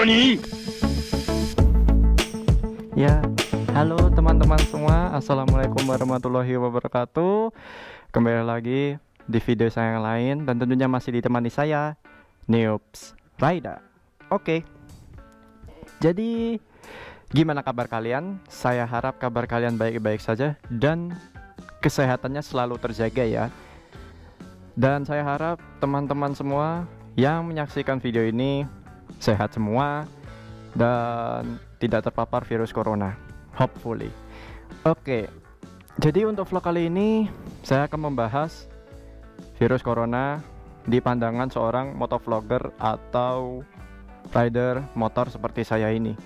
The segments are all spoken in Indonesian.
NANI?! Ya, halo teman-teman semua, assalamualaikum warahmatullahi wabarakatuh. Kembali lagi di video saya yang lain, dan tentunya masih ditemani saya, Neops Raida. Oke, jadi gimana kabar kalian? Saya harap kabar kalian baik-baik saja dan kesehatannya selalu terjaga ya. Dan saya harap teman-teman semua yang menyaksikan video ini sehat semua dan tidak terpapar virus corona, hopefully. Oke, jadi untuk vlog kali ini saya akan membahas virus corona di pandangan seorang motovlogger atau rider motor seperti saya ini.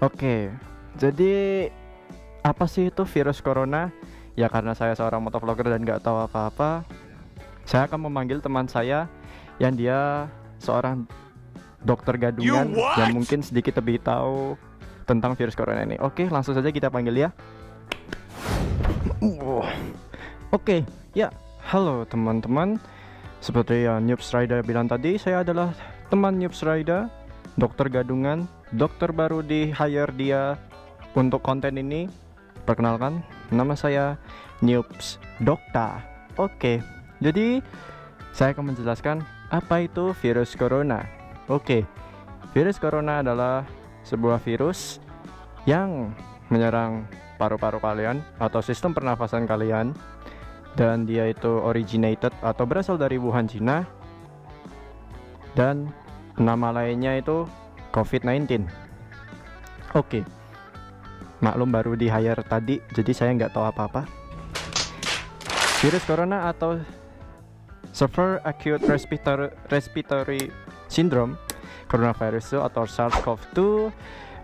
Oke, jadi apa sih itu virus corona? Ya karena saya seorang motovlogger dan nggak tahu apa-apa, saya akan memanggil teman saya yang dia seorang dokter gadungan yang mungkin sedikit lebih tahu tentang virus corona ini. Oke, langsung saja kita panggil ya. Oke, ya, halo teman-teman. Seperti yang Neops Raida bilang tadi, saya adalah teman Neops Raida, dokter gadungan, dokter baru di hire dia untuk konten ini. Perkenalkan, nama saya Neops Dokta. Oke, jadi saya akan menjelaskan apa itu virus corona. Oke, virus corona adalah sebuah virus yang menyerang paru-paru kalian atau sistem pernafasan kalian, dan dia itu originated atau berasal dari Wuhan, Cina, dan nama lainnya itu COVID-19. Oke, maklum baru di hire tadi, jadi saya nggak tahu apa-apa. Virus corona atau Severe Acute Respiratory Syndrome coronavirus atau SARS-CoV-2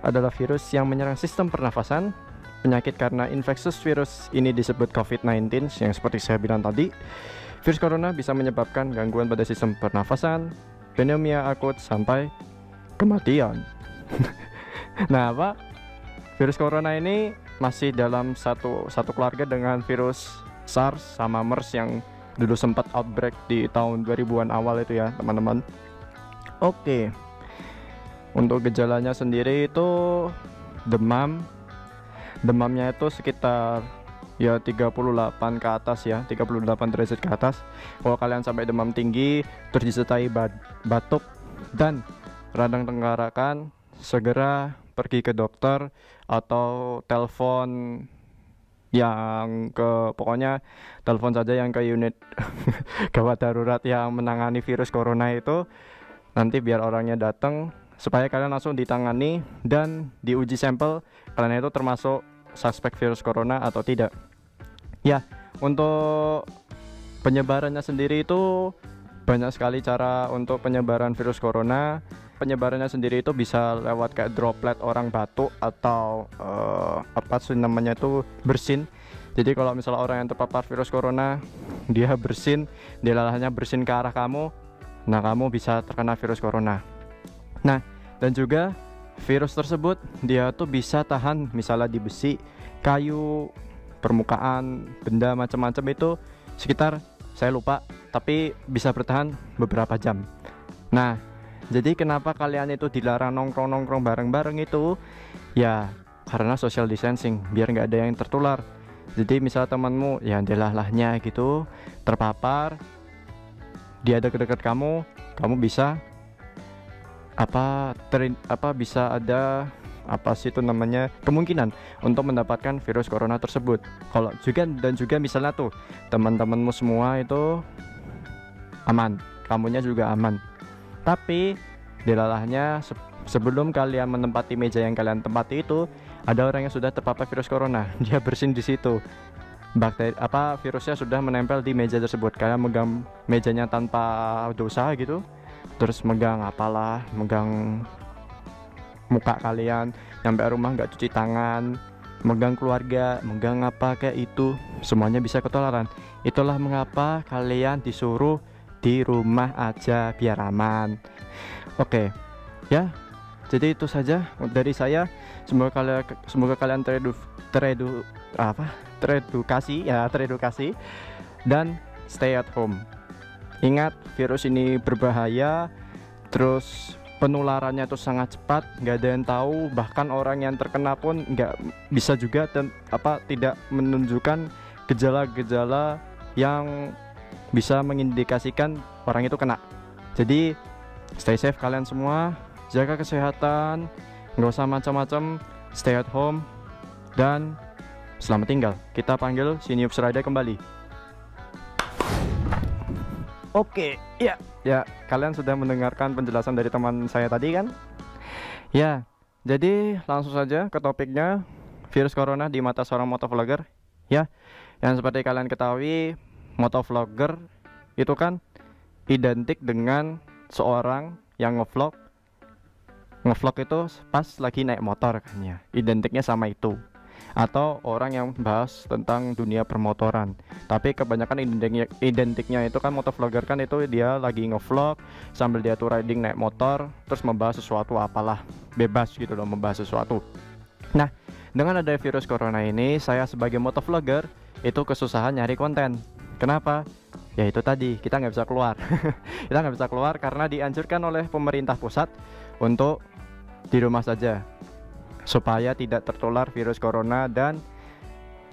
adalah virus yang menyerang sistem pernafasan. Penyakit karena infeksius virus ini disebut COVID-19 yang seperti saya bilang tadi. Virus corona bisa menyebabkan gangguan pada sistem pernafasan, pneumonia akut, sampai kematian. Nah, apa? Virus corona ini masih dalam satu keluarga dengan virus SARS sama MERS yang dulu sempat outbreak di tahun 2000-an awal itu ya, teman-teman. Oke, untuk gejalanya sendiri itu demamnya itu sekitar ya 38 ke atas ya, 38 derajat ke atas. Kalau kalian sampai demam tinggi terus disertai batuk dan radang tenggorokan, segera pergi ke dokter atau telepon pokoknya telepon saja yang ke unit gawat darurat yang menangani virus corona itu, nanti biar orangnya datang supaya kalian langsung ditangani dan diuji sampel kalian itu termasuk suspek virus corona atau tidak. Ya, untuk penyebarannya sendiri itu banyak sekali cara untuk penyebaran virus corona. Penyebarannya sendiri itu bisa lewat kayak droplet orang batuk atau apa sih namanya itu, bersin. Jadi kalau misalnya orang yang terpapar virus corona, dia bersin, dia lalahnya bersin ke arah kamu, nah kamu bisa terkena virus corona. Nah, dan juga virus tersebut dia tuh bisa tahan misalnya di besi, kayu, permukaan, benda macam-macam itu sekitar, saya lupa, tapi bisa bertahan beberapa jam. Nah, jadi kenapa kalian itu dilarang nongkrong-nongkrong bareng-bareng itu? Ya karena social distancing, biar nggak ada yang tertular. Jadi misal temanmu ya delalahnya gitu terpapar, dia deket-deket kamu bisa bisa ada apa sih itu namanya, kemungkinan untuk mendapatkan virus corona tersebut. Kalau juga misalnya tuh teman-temanmu semua itu aman, kamunya juga aman, tapi dilalahnya sebelum kalian menempati meja yang kalian tempati itu ada orang yang sudah terpapar virus corona, dia bersin di situ, virusnya sudah menempel di meja tersebut. Kalian megang mejanya tanpa dosa gitu, terus megang muka kalian, sampai rumah nggak cuci tangan, megang keluarga, megang apa kayak itu, semuanya bisa ketularan. Itulah mengapa kalian disuruh di rumah aja biar aman. Oke, ya, jadi itu saja dari saya. Semoga kalian teredukasi dan stay at home. Ingat, virus ini berbahaya. Terus penularannya itu sangat cepat, nggak ada yang tahu, bahkan orang yang terkena pun nggak bisa juga tidak menunjukkan gejala-gejala yang bisa mengindikasikan orang itu kena. Jadi stay safe kalian semua, jaga kesehatan, nggak usah macam-macam, stay at home, dan selamat tinggal. Kita panggil si Noob Rider kembali. Oke, ya, kalian sudah mendengarkan penjelasan dari teman saya tadi kan? Ya, jadi langsung saja ke topiknya, virus corona di mata seorang motovlogger. Ya, yang seperti kalian ketahui, motovlogger itu kan identik dengan seorang yang ngevlog itu pas lagi naik motor kan ya, identiknya sama itu. Atau orang yang bahas tentang dunia permotoran, tapi kebanyakan identiknya itu kan motovlogger kan itu dia lagi ngevlog sambil dia tuh riding naik motor, terus membahas sesuatu, apalah, bebas gitu loh membahas sesuatu. Nah, dengan ada virus corona ini, saya sebagai motovlogger itu kesusahan nyari konten. Kenapa? Ya itu tadi, kita nggak bisa keluar. Kita nggak bisa keluar karena dianjurkan oleh pemerintah pusat untuk di rumah saja, supaya tidak tertular virus corona, dan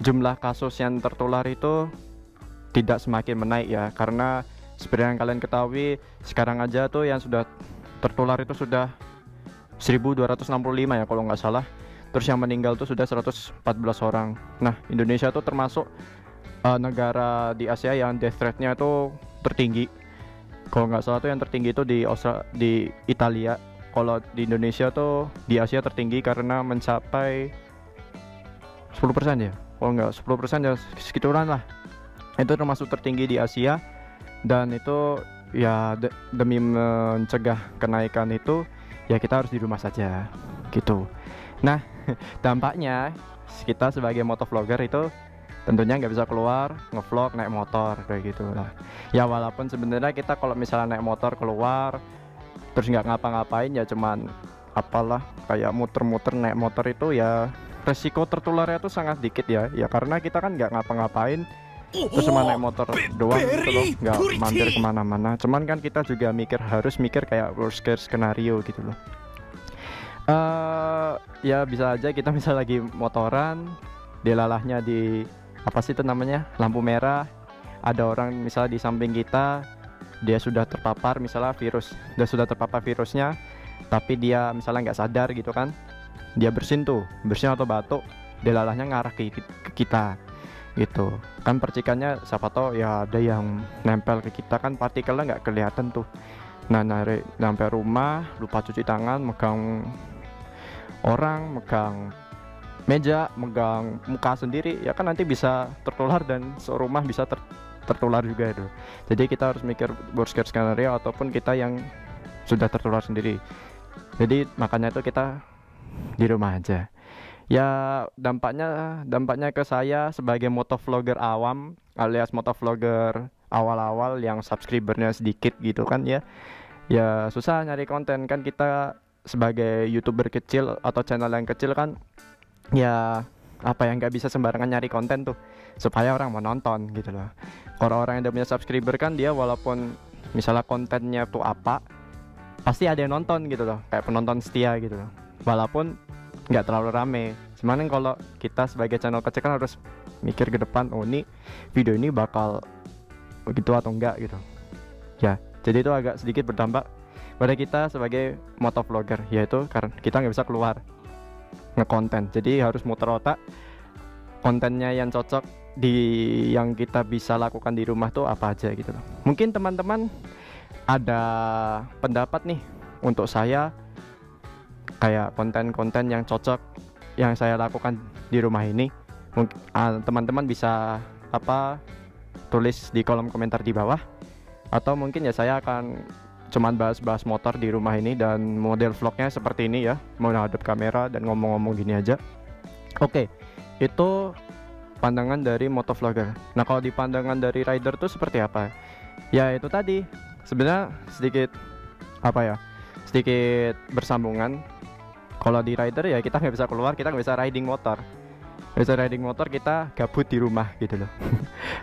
jumlah kasus yang tertular itu tidak semakin menaik ya, karena seperti yang kalian ketahui sekarang aja tuh yang sudah tertular itu sudah 1265 ya kalau nggak salah, terus yang meninggal tuh sudah 114 orang. Nah, Indonesia tuh termasuk negara di Asia yang death rate-nya itu tertinggi. Kalau nggak salah tuh yang tertinggi itu di Italia. Kalau di Indonesia tuh di Asia tertinggi karena mencapai 10% ya. Kalau nggak 10% ya sekitaran lah. Itu termasuk tertinggi di Asia, dan itu ya demi mencegah kenaikan itu ya kita harus di rumah saja gitu. Nah, dampaknya kita sebagai motovlogger itu tentunya nggak bisa keluar ngevlog naik motor kayak gitu lah. Ya walaupun sebenarnya kita kalau misalnya naik motor keluar terus nggak ngapa-ngapain ya cuman apalah kayak muter-muter naik motor, itu ya resiko tertularnya tuh sangat dikit ya karena kita kan nggak ngapa-ngapain, terus cuma naik motor doang gitu loh, nggak mampir kemana-mana. Cuman kan kita juga harus mikir kayak worst case scenario gitu loh. Ya bisa aja kita misal lagi motoran, dilalahnya di apa sih itu namanya, lampu merah, ada orang misalnya di samping kita, dia sudah terpapar misalnya sudah terpapar virusnya, tapi dia misalnya nggak sadar gitu kan, dia bersin atau batuk, dilalahnya ngarah ke kita gitu kan, percikannya siapa tahu ya ada yang nempel ke kita kan, partikelnya nggak kelihatan tuh. Nah, sampai rumah lupa cuci tangan, megang orang, megang meja, megang muka sendiri ya kan, nanti bisa tertular dan serumah bisa tertular juga itu. Jadi kita harus mikir worst case scenario ataupun kita yang sudah tertular sendiri. Jadi makanya itu kita di rumah aja. Ya dampaknya ke saya sebagai motovlogger awam alias motovlogger awal-awal yang subscribernya sedikit gitu kan ya. Ya susah nyari konten kan, kita sebagai YouTuber kecil atau channel yang kecil kan ya apa yang nggak bisa sembarangan nyari konten tuh supaya orang mau nonton gitu loh. Kalau orang yang udah punya subscriber kan dia walaupun misalnya kontennya tuh apa, pasti ada yang nonton gitu loh, kayak penonton setia gitu loh, walaupun nggak terlalu rame. Cuman kalau kita sebagai channel kecil kan harus mikir ke depan, oh ini video ini bakal begitu atau enggak gitu ya. Jadi itu agak sedikit berdampak pada kita sebagai motovlogger, yaitu karena kita nggak bisa keluar ngekonten, jadi harus muter otak kontennya yang cocok yang kita bisa lakukan di rumah tuh apa aja gitu loh. Mungkin teman-teman ada pendapat nih untuk saya kayak konten-konten yang cocok yang saya lakukan di rumah ini. Mungkin teman-teman bisa tulis di kolom komentar di bawah, atau mungkin ya saya akan cuman bahas-bahas motor di rumah ini dan model vlognya seperti ini ya, menghadap kamera dan ngomong-ngomong gini aja. Oke, itu pandangan dari motovlogger. Nah, kalau di pandangan dari rider tuh seperti apa? Ya itu tadi, sebenarnya sedikit bersambungan. Kalau di rider ya kita nggak bisa keluar, kita nggak bisa riding motor. Kita gabut di rumah gitu loh.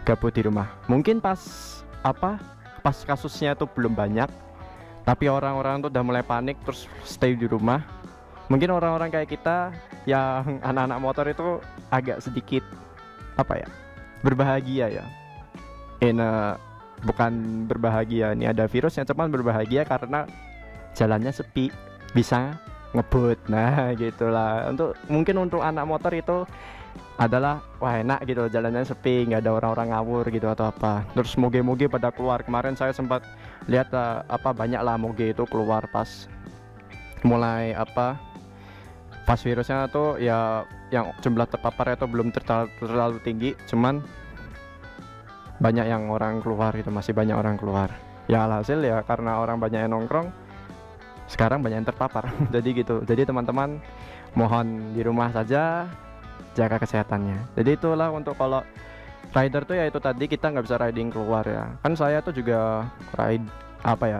Gabut di rumah. Mungkin pas kasusnya tuh belum banyak, Tapi orang-orang tuh udah mulai panik terus stay di rumah. Mungkin orang-orang kayak kita yang anak-anak motor itu agak sedikit apa ya, berbahagia ya. Bukan berbahagia, ini ada virus yang cuman berbahagia karena jalannya sepi, bisa ngebut. Nah gitulah, mungkin untuk anak motor itu adalah wah enak gitu, jalannya sepi, nggak ada orang-orang ngawur gitu atau apa. Terus moge-moge pada keluar. Kemarin saya sempat lihat banyak lah moge itu keluar pas mulai pas virusnya tuh ya, yang jumlah terpapar itu belum terlalu tinggi, cuman banyak yang orang keluar gitu, masih banyak orang keluar. Ya alhasil ya karena orang banyak yang nongkrong, sekarang banyak yang terpapar. Jadi gitu. Jadi teman-teman mohon di rumah saja, jaga kesehatannya. Jadi itulah untuk kalau rider tuh ya itu tadi, kita nggak bisa riding keluar ya. Kan saya tuh juga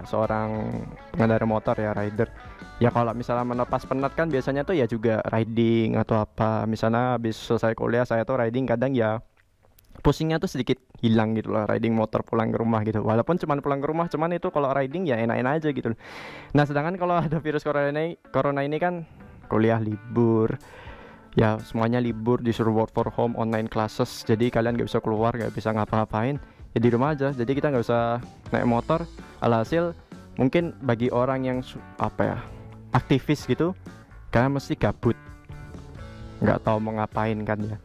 seorang pengendara motor ya, rider. Ya kalau misalnya melepas penat kan biasanya tuh ya juga riding atau apa. Misalnya habis selesai kuliah saya tuh riding, kadang ya pusingnya tuh sedikit hilang gitu loh, riding motor pulang ke rumah gitu. Walaupun cuman pulang ke rumah, cuman itu kalau riding ya enak-enak aja gitu. Nah sedangkan kalau ada virus corona ini kan kuliah libur, ya semuanya libur, disuruh work for home, online classes. Jadi kalian nggak bisa keluar, nggak bisa ngapa-ngapain, ya di rumah aja. Jadi kita nggak usah naik motor. Alhasil mungkin bagi orang yang aktivis gitu, kalian mesti gabut, nggak tahu mau ngapain kan ya.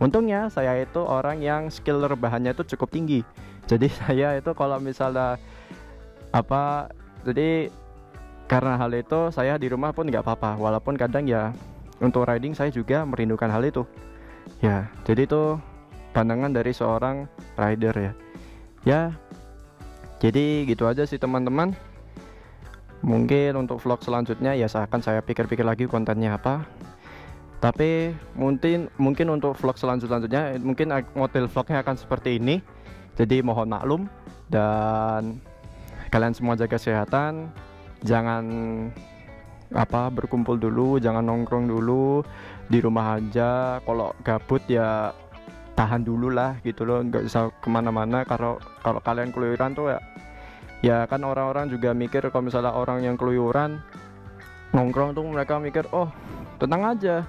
Untungnya saya itu orang yang skill rebahannya itu cukup tinggi. Jadi saya itu kalau misalnya jadi karena hal itu saya di rumah pun nggak apa-apa. Walaupun kadang ya untuk riding saya juga merindukan hal itu. Ya, jadi itu pandangan dari seorang rider ya. Ya, jadi gitu aja sih teman-teman. Mungkin untuk vlog selanjutnya ya akan saya pikir-pikir lagi kontennya apa. Tapi mungkin untuk vlog selanjutnya mungkin model vlognya akan seperti ini. Jadi mohon maklum, dan kalian semua jaga kesehatan. Jangan berkumpul dulu, jangan nongkrong dulu, di rumah aja. Kalau gabut ya tahan dulu lah gitu loh, nggak bisa kemana-mana. Kalau kalian keluyuran tuh ya kan orang-orang juga mikir kalau misalnya orang yang keluyuran nongkrong tuh mereka mikir oh tenang aja,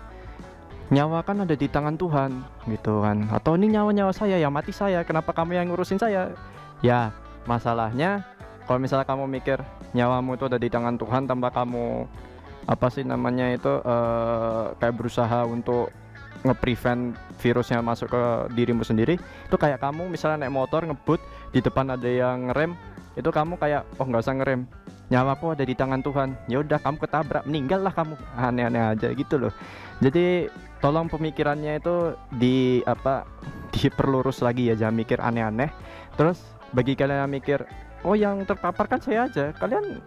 nyawa kan ada di tangan Tuhan gitu kan, atau ini nyawa saya ya, mati saya, kenapa kamu yang ngurusin saya. Ya masalahnya kalau misalnya kamu mikir nyawamu itu ada di tangan Tuhan tanpa kamu kayak berusaha untuk nge-prevent virusnya masuk ke dirimu sendiri, itu kayak kamu misalnya naik motor ngebut, di depan ada yang ngerem, itu kamu kayak oh nggak usah ngerem, nyawaku ada di tangan Tuhan, ya udah kamu ketabrak, meninggal lah kamu. Aneh-aneh aja gitu loh. Jadi tolong pemikirannya itu diperlurus lagi ya, jangan mikir aneh-aneh. Terus bagi kalian yang mikir oh yang terpapar kan saya aja, kalian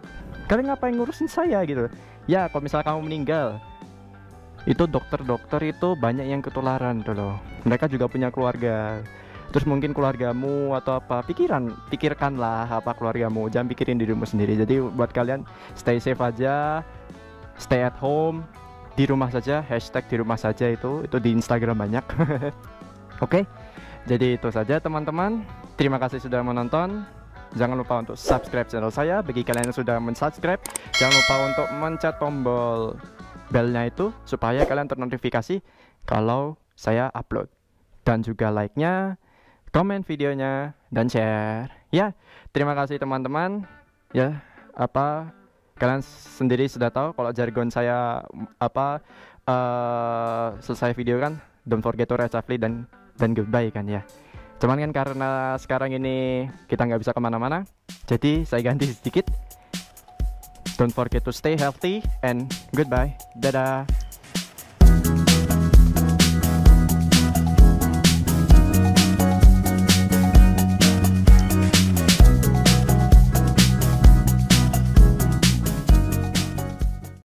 ngapain ngurusin saya gitu. Ya kalau misalnya kamu meninggal, itu dokter-dokter itu banyak yang ketularan tuh loh, mereka juga punya keluarga. Terus mungkin keluargamu atau pikirkanlah keluargamu, jangan pikirin dirimu sendiri. Jadi buat kalian stay safe aja, stay at home, di rumah saja, hashtag di rumah saja itu di Instagram banyak. Oke, jadi itu saja teman-teman, terima kasih sudah menonton. Jangan lupa untuk subscribe channel saya. Bagi kalian yang sudah mensubscribe, jangan lupa untuk mencet tombol belnya itu supaya kalian ternotifikasi kalau saya upload, dan juga like-nya, komen videonya, dan share ya. Terima kasih teman-teman ya. Kalian sendiri sudah tahu kalau jargon saya selesai video kan don't forget to rest safely dan goodbye kan ya. Cuman kan karena sekarang ini kita nggak bisa kemana-mana, jadi saya ganti sedikit. Don't forget to stay healthy and goodbye. Dadah.